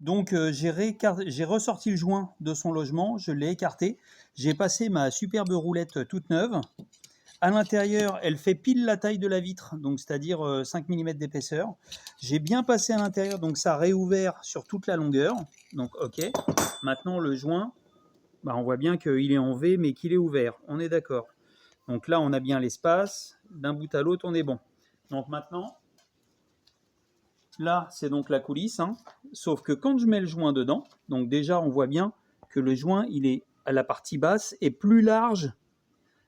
Donc j'ai ressorti le joint de son logement, je l'ai écarté. J'ai passé ma superbe roulette toute neuve. À l'intérieur, elle fait pile la taille de la vitre, donc c'est-à-dire 5 mm d'épaisseur. J'ai bien passé à l'intérieur, donc ça a réouvert sur toute la longueur. Donc ok. Maintenant le joint, bah, on voit bien qu'il est en V, mais qu'il est ouvert. On est d'accord. Donc là, on a bien l'espace. D'un bout à l'autre, on est bon. Donc maintenant, là, c'est donc la coulisse. Hein. Sauf que quand je mets le joint dedans, donc déjà, on voit bien que le joint, il est à la partie basse est plus large.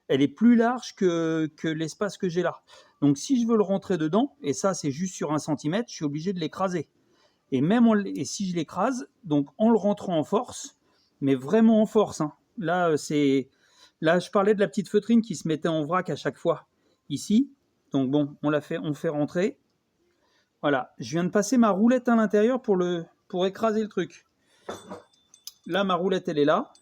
Elle est plus large que l'espace que j'ai là. Donc si je veux le rentrer dedans, et ça, c'est juste sur 1 cm, je suis obligé de l'écraser. Et même et si je l'écrase, donc en le rentrant en force, mais vraiment en force. Hein. Là, je parlais de la petite feutrine qui se mettait en vrac à chaque fois. Ici, donc bon, on fait rentrer. Voilà, je viens de passer ma roulette à l'intérieur pour écraser le truc. Là, ma roulette, elle est là.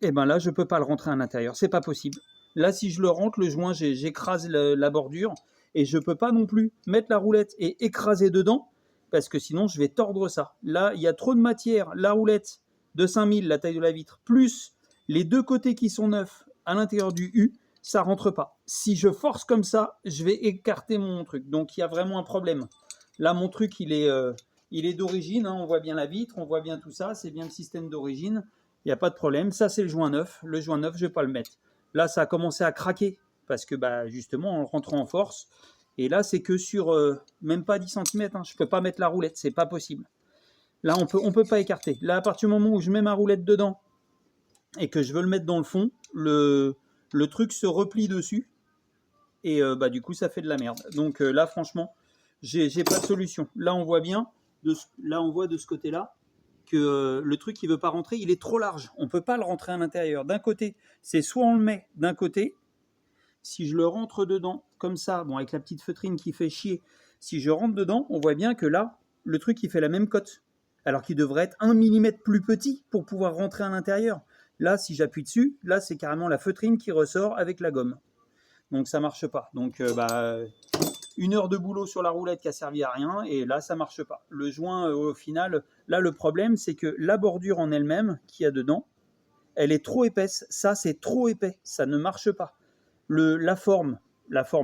Et ben là, je peux pas le rentrer à l'intérieur, c'est pas possible. Là, si je le rentre, le joint, j'écrase la bordure et je peux pas non plus mettre la roulette et écraser dedans parce que sinon, je vais tordre ça. Là, il y a trop de matière. La roulette de 5000, la taille de la vitre, plus les deux côtés qui sont neufs à l'intérieur du U, ça rentre pas. Si je force comme ça, je vais écarter mon truc. Donc, il y a vraiment un problème. Là, mon truc, il est d'origine. Hein, on voit bien la vitre, on voit bien tout ça. C'est bien le système d'origine. Il n'y a pas de problème. Ça, c'est le joint neuf. Le joint neuf, je ne vais pas le mettre. Là, ça a commencé à craquer parce que bah, justement, en rentrant en force. Et là, c'est que sur même pas 10 cm. Hein, je ne peux pas mettre la roulette. C'est pas possible. Là, on peut pas écarter. Là, à partir du moment où je mets ma roulette dedans et que je veux le mettre dans le fond, le truc se replie dessus. Et bah, du coup, ça fait de la merde. Donc là, franchement, j'ai pas de solution. Là, on voit bien. Là, on voit de ce côté-là que le truc qui veut pas rentrer, il est trop large. On peut pas le rentrer à l'intérieur. D'un côté, c'est soit on le met d'un côté, si je le rentre dedans comme ça, bon avec la petite feutrine qui fait chier, si je rentre dedans, on voit bien que là, le truc il fait la même cote, alors qu'il devrait être 1 mm plus petit pour pouvoir rentrer à l'intérieur. Là, si j'appuie dessus, là c'est carrément la feutrine qui ressort avec la gomme. Donc ça marche pas. Donc bah 1 heure de boulot sur la roulette qui a servi à rien, et là ça marche pas. Le joint au final, là le problème c'est que la bordure en elle-même qu'il y a dedans, elle est trop épaisse. Ça c'est trop épais, ça ne marche pas. La forme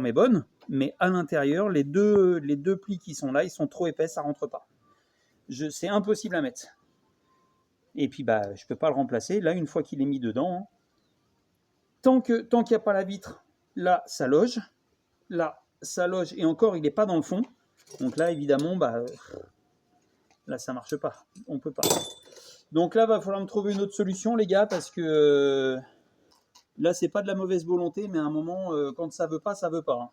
est bonne, mais à l'intérieur les deux plis qui sont là, ils sont trop épais, ça rentre pas. C'est impossible à mettre. Et puis bah je peux pas le remplacer. Là une fois qu'il est mis dedans, hein, tant qu'il n'y a pas la vitre, là ça loge. Là ça loge et encore il n'est pas dans le fond. Donc là évidemment bah là ça marche pas, on peut pas. Donc là va falloir me trouver une autre solution les gars, parce que là c'est pas de la mauvaise volonté, mais à un moment quand ça veut pas, ça veut pas. Hein.